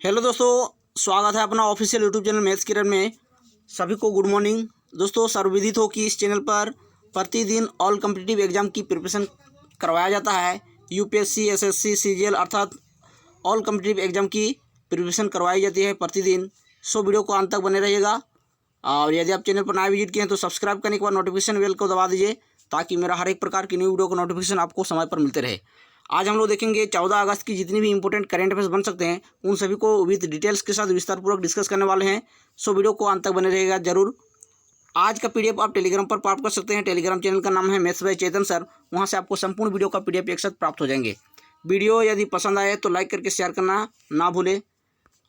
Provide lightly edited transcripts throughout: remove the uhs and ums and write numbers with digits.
Hello दोस्तों, स्वागत है अपना ऑफिशियल यूट्यूब चैनल मैथ्स किरण में। सभी को गुड मॉर्निंग। दोस्तों, सर्वविदित हो कि इस चैनल पर प्रतिदिन ऑल कॉम्पिटिटिव एग्जाम की प्रिपरेशन करवाया जाता है। यूपीएससी, एसएससी, सीजीएल अर्थात ऑल कॉम्पिटिटिव एग्जाम की प्रिपरेशन करवाई जाती है प्रतिदिन। वीडियो को अंत तक बने रहिएगा। और यदि आप चैनल पर नया विजिट किए हैं तो सब्सक्राइब करने के बाद नोटिफिकेशन बेल को दबा दीजिए, ताकि मेरा हर एक प्रकार की न्यू वीडियो का नोटिफिकेशन आपको समय पर मिलते रहे। आज हम लोग देखेंगे 14 अगस्त की जितनी भी इंपॉर्टेंट करंट अफेयर्स बन सकते हैं उन सभी को विद डिटेल्स के साथ विस्तारपूर्वक डिस्कस करने वाले हैं। वीडियो को अंत तक बने रहेगा जरूर। आज का पीडीएफ आप टेलीग्राम पर प्राप्त कर सकते हैं। टेलीग्राम चैनल का नाम है मैथ्स बाय चेतन सर। वहां से आपको संपूर्ण वीडियो का पीडीएफ एक साथ प्राप्त हो जाएंगे। वीडियो यदि पसंद आए तो लाइक करके शेयर करना ना भूलें।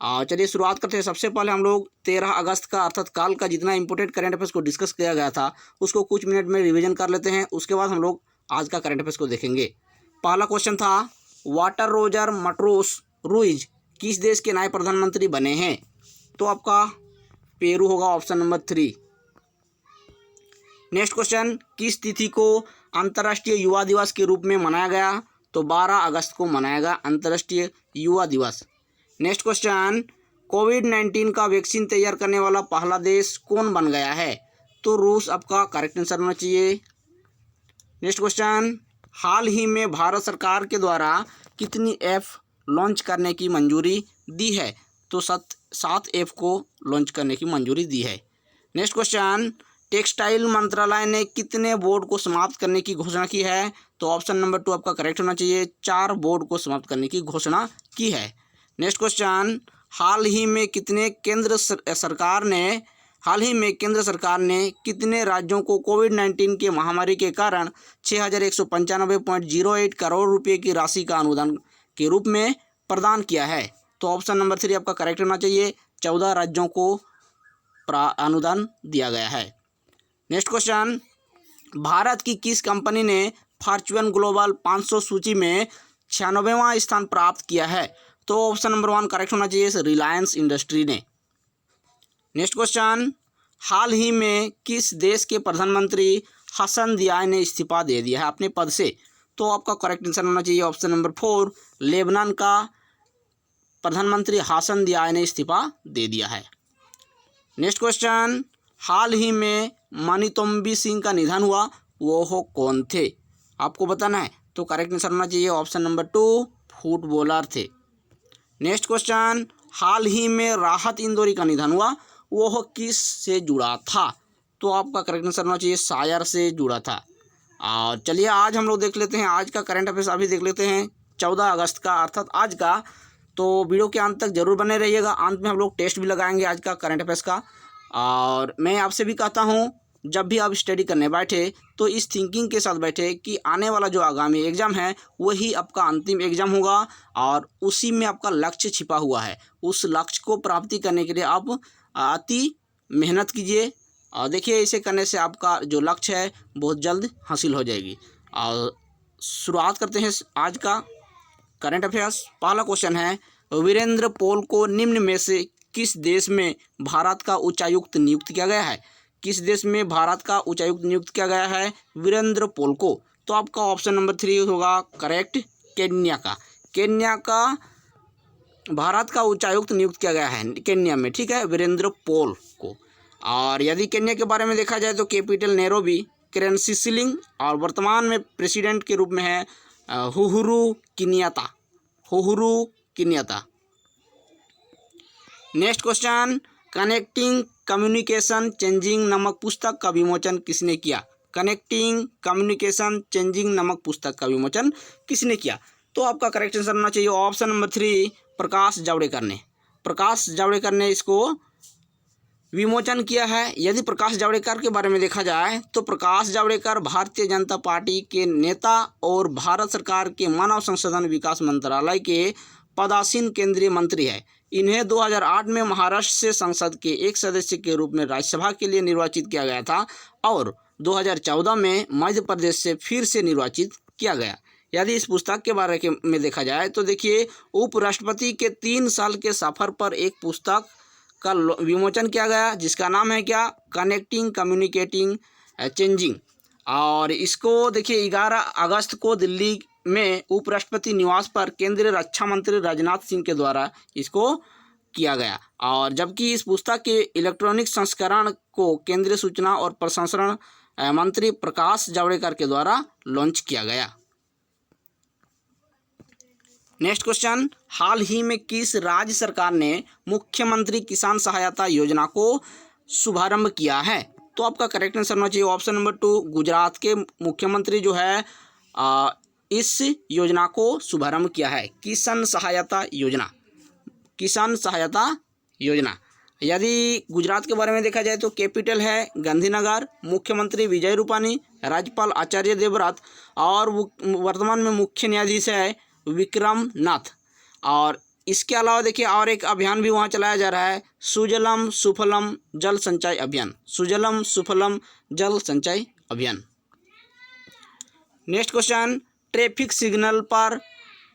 चलिए शुरुआत करते हैं। सबसे पहले हम लोग 13 अगस्त का अर्थात काल का जितना इंपॉर्टेंट करंट अफेयर्स को डिस्कस किया गया था उसको कुछ मिनट में रिवीजन कर लेते हैं। उसके बाद हम लोग आज का करंट अफेयर्स को देखेंगे। पहला क्वेश्चन था, वाटर रोजर मट्रोस रूइज किस देश के नए प्रधानमंत्री बने हैं? तो आपका पेरू होगा, ऑप्शन नंबर 3। नेक्स्ट क्वेश्चन, किस तिथि को अंतर्राष्ट्रीय युवा दिवस के रूप में मनाया गया? तो 12 अगस्त को मनाया गया अंतर्राष्ट्रीय युवा दिवस। नेक्स्ट क्वेश्चन, कोविड-19 का वैक्सीन तैयार करने वाला पहला देश कौन बन गया है? तो रूस आपका करेक्ट आंसर होना चाहिए। नेक्स्ट क्वेश्चन, हाल ही में भारत सरकार के द्वारा कितनी ऐप लॉन्च करने की मंजूरी दी है? तो 7 ऐप को लॉन्च करने की मंजूरी दी है। नेक्स्ट क्वेश्चन, टेक्सटाइल मंत्रालय ने कितने बोर्ड को समाप्त करने की घोषणा की है? तो ऑप्शन नंबर 2 आपका करेक्ट होना चाहिए। 4 बोर्ड को समाप्त करने की घोषणा की है। नेक्स्ट क्वेश्चन, हाल ही में केंद्र सरकार ने कितने राज्यों को कोविड-19 के महामारी के कारण 6195.08 करोड़ रुपए की राशि का अनुदान के रूप में प्रदान किया है? तो ऑप्शन नंबर 3 आपका करेक्ट होना चाहिए। 14 राज्यों को अनुदान दिया गया है। नेक्स्ट क्वेश्चन, भारत की किस कंपनी ने फॉर्च्यून ग्लोबल 500 सूची में 96वां स्थान प्राप्त किया है? तो ऑप्शन नंबर 1 करेक्ट होना चाहिए, रिलायंस इंडस्ट्री ने। नेक्स्ट क्वेश्चन, हाल ही में किस देश के प्रधानमंत्री हसन दियाय ने इस्तीफा दे दिया है अपने पद से? तो आपका करेक्ट आंसर होना चाहिए ऑप्शन नंबर 4, लेबनान का प्रधानमंत्री हसन दियाय ने इस्तीफा दे दिया है। नेक्स्ट क्वेश्चन, हाल ही में मनितोम्बी सिंह का निधन हुआ, वो कौन थे? आपको बताना है। तो करेक्ट आंसर होना चाहिए ऑप्शन नंबर 2, फुटबॉलर थे। नेक्स्ट क्वेश्चन, हाल ही में राहत इंदौरी का निधन हुआ, वो किस से जुड़ा था? तो आपका करेक्ट आंसर होना चाहिए, शायर से जुड़ा था। और चलिए आज हम लोग देख लेते हैं आज का करंट अफेयर्स। अभी देख लेते हैं 14 अगस्त का अर्थात आज का। तो वीडियो के अंत तक जरूर बने रहिएगा। अंत में हम लोग टेस्ट भी लगाएंगे आज का करंट अफेयर्स का। और मैं आपसे भी कहता हूँ, जब भी आप स्टडी करने बैठे तो इस थिंकिंग के साथ बैठे कि आने वाला जो आगामी एग्ज़ाम है वही आपका अंतिम एग्ज़ाम होगा और उसी में आपका लक्ष्य छिपा हुआ है। उस लक्ष्य को प्राप्ति करने के लिए आप अति मेहनत कीजिए। और देखिए, इसे करने से आपका जो लक्ष्य है बहुत जल्द हासिल हो जाएगी। और शुरुआत करते हैं आज का करंट अफेयर्स। पहला क्वेश्चन है, वीरेंद्र पॉल को निम्न में से किस देश में भारत का उच्चायुक्त नियुक्त किया गया है? किस देश में भारत का उच्चायुक्त नियुक्त किया गया है वीरेंद्र पॉल को? तो आपका ऑप्शन नंबर 3 होगा करेक्ट, केन्या का। केन्या का भारत का उच्चायुक्त नियुक्त किया गया है केन्या में, ठीक है, वीरेंद्र पॉल को। और यदि केन्या के बारे में देखा जाए तो कैपिटल नैरोबी, करेंसी शिलिंग, और वर्तमान में प्रेसिडेंट के रूप में है Uhuru Kenyatta. Next question, connecting communication changing नामक पुस्तक का विमोचन किसने किया? कनेक्टिंग कम्युनिकेशन चेंजिंग नामक पुस्तक का विमोचन किसने किया? तो आपका करेक्ट आंसर होना चाहिए ऑप्शन नंबर 3, प्रकाश जावड़ेकर ने। प्रकाश जावड़ेकर ने इसको विमोचन किया है। यदि प्रकाश जावड़ेकर के बारे में देखा जाए तो प्रकाश जावड़ेकर भारतीय जनता पार्टी के नेता और भारत सरकार के मानव संसाधन विकास मंत्रालय के पदासीन केंद्रीय मंत्री है। इन्हें 2008 में महाराष्ट्र से संसद के एक सदस्य के रूप में राज्यसभा के लिए निर्वाचित किया गया था और 2014 में मध्य प्रदेश से फिर से निर्वाचित किया गया। यदि इस पुस्तक के बारे में देखा जाए तो देखिए, उपराष्ट्रपति के 3 साल के सफ़र पर एक पुस्तक का विमोचन किया गया जिसका नाम है क्या, कनेक्टिंग कम्युनिकेटिंग चेंजिंग। और इसको देखिए 11 अगस्त को दिल्ली में उपराष्ट्रपति निवास पर केंद्रीय रक्षा मंत्री राजनाथ सिंह के द्वारा इसको किया गया, और जबकि इस पुस्तक के इलेक्ट्रॉनिक संस्करण को केंद्रीय सूचना और प्रसारण मंत्री प्रकाश जावड़ेकर के द्वारा लॉन्च किया गया। नेक्स्ट क्वेश्चन, हाल ही में किस राज्य सरकार ने मुख्यमंत्री किसान सहायता योजना को शुभारंभ किया है? तो आपका करेक्ट आंसर होना चाहिए ऑप्शन नंबर 2, गुजरात के मुख्यमंत्री जो है इस योजना को शुभारंभ किया है, किसान सहायता योजना। किसान सहायता योजना, यदि गुजरात के बारे में देखा जाए तो कैपिटल है गांधीनगर, मुख्यमंत्री विजय रूपानी, राज्यपाल आचार्य देवव्रत, और वर्तमान में मुख्य न्यायाधीश है विक्रम नाथ। और इसके अलावा देखिए और एक अभियान भी वहाँ चलाया जा रहा है, सुजलम सुफलम जल संचय अभियान। सुजलम सुफलम जल संचय अभियान। नेक्स्ट क्वेश्चन, ट्रैफिक सिग्नल पर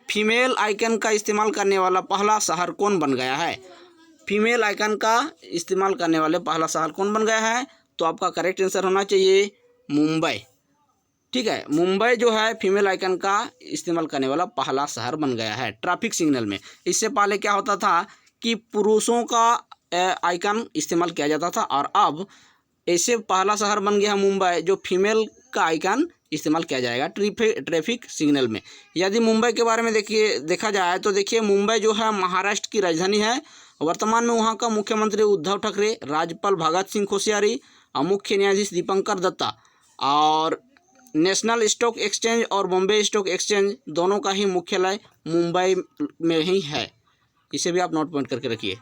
फीमेल आइकन का इस्तेमाल करने वाला पहला शहर कौन बन गया है? फीमेल आइकन का इस्तेमाल करने वाले पहला शहर कौन बन गया है? तो आपका करेक्ट आंसर होना चाहिए मुंबई। ठीक है, मुंबई जो है फीमेल आइकन का इस्तेमाल करने वाला पहला शहर बन गया है ट्रैफिक सिग्नल में। इससे पहले क्या होता था कि पुरुषों का आइकन इस्तेमाल किया जाता था, और अब ऐसे पहला शहर बन गया मुंबई जो फीमेल का आइकन इस्तेमाल किया जाएगा ट्रैफिक सिग्नल में। यदि मुंबई के बारे में देखा जाए तो देखिए मुंबई जो है महाराष्ट्र की राजधानी है। वर्तमान में वहाँ का मुख्यमंत्री उद्धव ठाकरे, राज्यपाल भगत सिंह कोश्यारी, मुख्य न्यायाधीश दीपंकर दत्ता, और नेशनल स्टॉक एक्सचेंज और बॉम्बे स्टॉक एक्सचेंज दोनों का ही मुख्यालय मुंबई में ही है। इसे भी आप नोट पॉइंट करके रखिए।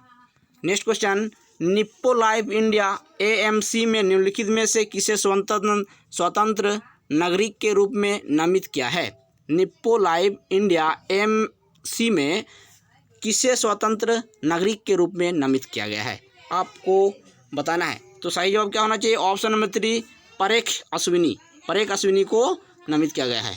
Next question, Nippon life India AMC में निम्नलिखित में से किसे स्वतंत्र नागरिक के रूप में नामित किया है? निप्पो लाइफ इंडिया AMC में किसे स्वतंत्र नागरिक के रूप में नामित किया गया है, आपको बताना है। तो सही जवाब क्या होना चाहिए? ऑप्शन नंबर 3, परेख अश्विनी को नामित किया गया है।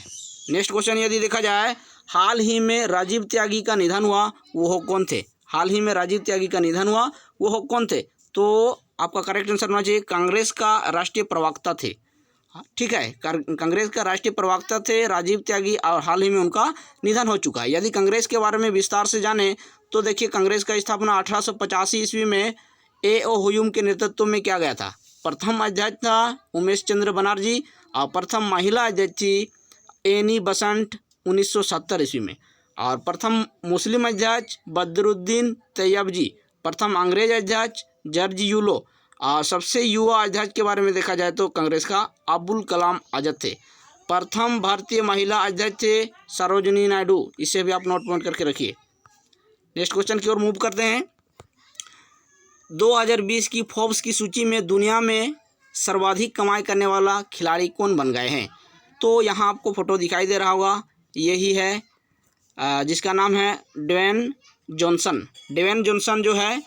नेक्स्ट क्वेश्चन, यदि देखा जाए हाल ही में राजीव त्यागी का निधन हुआ वो कौन थे? हाल ही में राजीव त्यागी का निधन हुआ वो कौन थे? तो आपका करेक्ट आंसर होना चाहिए कांग्रेस का राष्ट्रीय प्रवक्ता थे। ठीक है, कांग्रेस का राष्ट्रीय प्रवक्ता थे राजीव त्यागी, और हाल ही में उनका निधन हो चुका है। यदि कांग्रेस के बारे में विस्तार से जाने तो देखिए कांग्रेस का स्थापना 1885 ईस्वी में A.O. हुयूम के नेतृत्व में किया गया था। प्रथम अध्यक्ष था उमेश चंद्र बनर्जी, और प्रथम महिला अध्यक्ष थी एनी बसंत 1970 ईस्वी में, और प्रथम मुस्लिम अध्यक्ष बदरुद्दीन तैयब जी, प्रथम अंग्रेज अध्यक्ष जॉर्ज यूलो, और सबसे युवा अध्यक्ष के बारे में देखा जाए तो कांग्रेस का अब्दुल कलाम आज़ाद थे। प्रथम भारतीय महिला अध्यक्ष थे सरोजिनी नायडू। इसे भी आप नोट पॉइंट करके रखिए। नेक्स्ट क्वेश्चन की ओर मूव करते हैं। 2020 की फोर्ब्स की सूची में दुनिया में सर्वाधिक कमाई करने वाला खिलाड़ी कौन बन गए हैं? तो यहाँ आपको फोटो दिखाई दे रहा होगा, यही है जिसका नाम है ड्वेन जॉनसन। ड्वेन जॉनसन जो है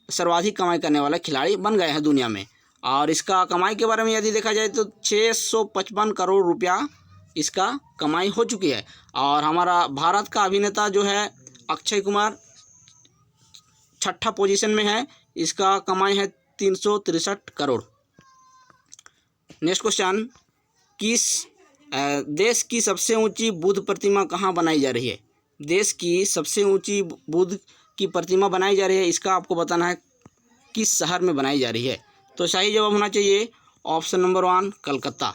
सर्वाधिक कमाई करने वाला खिलाड़ी बन गए हैं दुनिया में, और इसका कमाई के बारे में यदि देखा जाए तो 655 करोड़ रुपया इसका कमाई हो चुकी है। और हमारा भारत का अभिनेता जो है अक्षय कुमार 6ठा पोजीशन में है, इसका कमाई है 363 करोड़। नेक्स्ट क्वेश्चन, किस देश की सबसे ऊंची बुद्ध प्रतिमा कहाँ बनाई जा रही है? देश की सबसे ऊंची बुद्ध की प्रतिमा बनाई जा रही है, इसका आपको बताना है किस शहर में बनाई जा रही है। तो सही जवाब होना चाहिए ऑप्शन नंबर 1, कलकत्ता।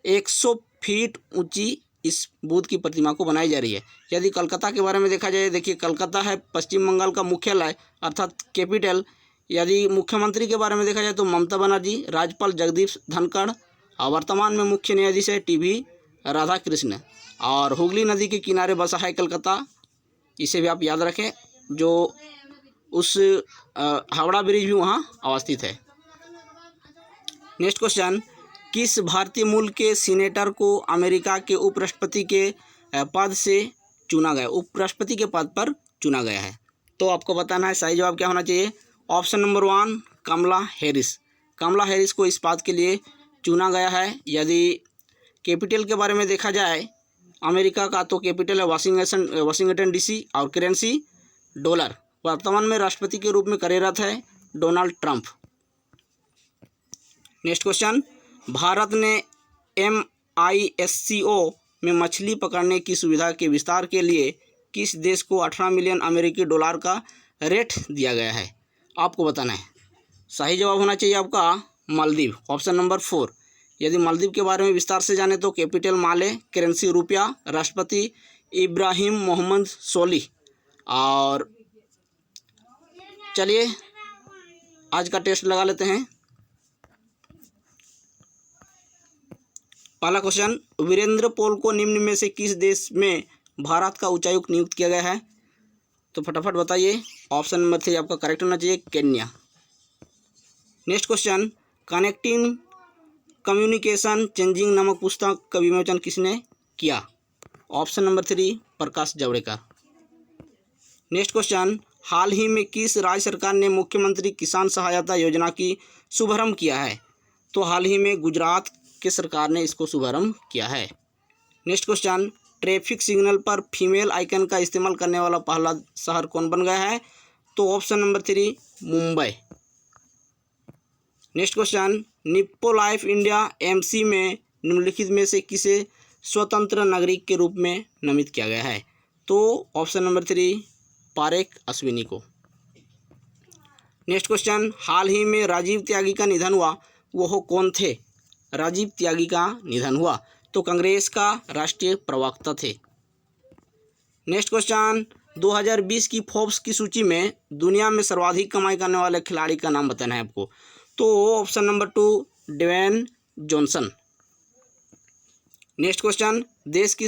100 फीट ऊंची इस बुद्ध की प्रतिमा को बनाई जा रही है। यदि कलकत्ता के बारे में देखा जाए, देखिए कलकत्ता है पश्चिम बंगाल का मुख्यालय अर्थात कैपिटल। यदि मुख्यमंत्री के बारे में देखा जाए तो ममता बनर्जी, राज्यपाल जगदीप धनखड़, और वर्तमान में मुख्य न्यायाधीश है TV राधाकृष्ण, और हुगली नदी के किनारे बसा है कलकत्ता। इसे भी आप याद रखें, जो उस हावड़ा ब्रिज भी वहाँ अवस्थित है। नेक्स्ट क्वेश्चन, किस भारतीय मूल के सीनेटर को अमेरिका के उपराष्ट्रपति के पद से चुना गया, उपराष्ट्रपति के पद पर चुना गया है? तो आपको बताना है सही जवाब क्या होना चाहिए। ऑप्शन नंबर 1, कमला हैरिस। कमला हैरिस को इस पद के लिए चुना गया है। यदि कैपिटल के बारे में देखा जाए अमेरिका का, तो कैपिटल है वाशिंगटन DC, और करेंसी डॉलर। वर्तमान में राष्ट्रपति के रूप में कार्यरत है Donald Trump. Next question, Bharat ने MISCO में मछली पकड़ने की सुविधा के विस्तार के लिए किस देश को $18 मिलियन का रेट दिया गया है? आपको बताना है। सही जवाब होना चाहिए आपका मालदीव, ऑप्शन नंबर 4। यदि मालदीव के बारे में विस्तार से जाने तो कैपिटल माले, करेंसी रुपया, राष्ट्रपति इब्राहिम मोहम्मद सोलिह। और चलिए आज का टेस्ट लगा लेते हैं। पहला क्वेश्चन, वीरेंद्र पोल को निम्न में से किस देश में भारत का उच्चायुक्त नियुक्त किया गया है? तो फटाफट बताइए। ऑप्शन नंबर 3 आपका करेक्ट होना चाहिए, Kenya. Next question, connecting communication changing नामक पुस्तक का विमोचन किसने किया? Option number 3 Prakash Javadekar. Next question, हाल ही में किस राज्य सरकार ने मुख्यमंत्री किसान सहायता योजना की शुभारंभ किया है? तो हाल ही में गुजरात की सरकार ने इसको शुभारंभ किया है। नेक्स्ट क्वेश्चन, ट्रैफिक सिग्नल पर फीमेल आइकन का इस्तेमाल करने वाला पहला शहर कौन बन गया है? तो option number 3 Mumbai. Next question, Nippon life India MC में निम्नलिखित में से किसे स्वतंत्र नागरिक के रूप में नामित किया गया है? तो ऑप्शन नंबर 3 पारेख अश्विनी को। नेक्स्ट क्वेश्चन, हाल ही में राजीव त्यागी का निधन हुआ, वो कौन थे? राजीव त्यागी का निधन हुआ तो कांग्रेस का राष्ट्रीय प्रवक्ता थे। नेक्स्ट क्वेश्चन, 2020 की फोर्ब्स की सूची में दुनिया में सर्वाधिक कमाई करने वाले खिलाड़ी का नाम बताना है आपको। तो option number 2 Dwayne Johnson. Next question, देश की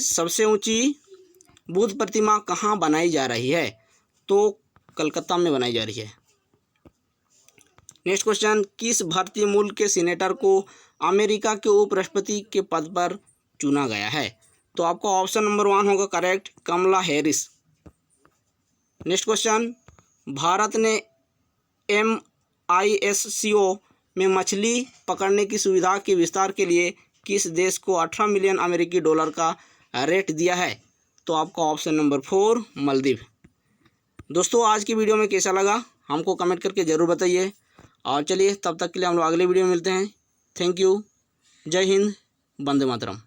सबसे ऊंची बुद्ध प्रतिमा कहाँ बनाई जा रही है? तो कलकत्ता में बनाई जा रही है। नेक्स्ट क्वेश्चन, किस भारतीय मूल के सीनेटर को अमेरिका के उपराष्ट्रपति के पद पर चुना गया है? तो आपका ऑप्शन नंबर 1 होगा करेक्ट, कमला हैरिस। नेक्स्ट क्वेश्चन, भारत ने MISCO में मछली पकड़ने की सुविधा के विस्तार के लिए किस देश को 18 मिलियन अमेरिकी डॉलर का रेट दिया है? तो आपका ऑप्शन नंबर 4 मालदीव। दोस्तों आज की वीडियो में कैसा लगा हमको कमेंट करके ज़रूर बताइए। और चलिए तब तक के लिए हम लोग अगले वीडियो में मिलते हैं। Thank you. जय हिंद, वंदे मातरम।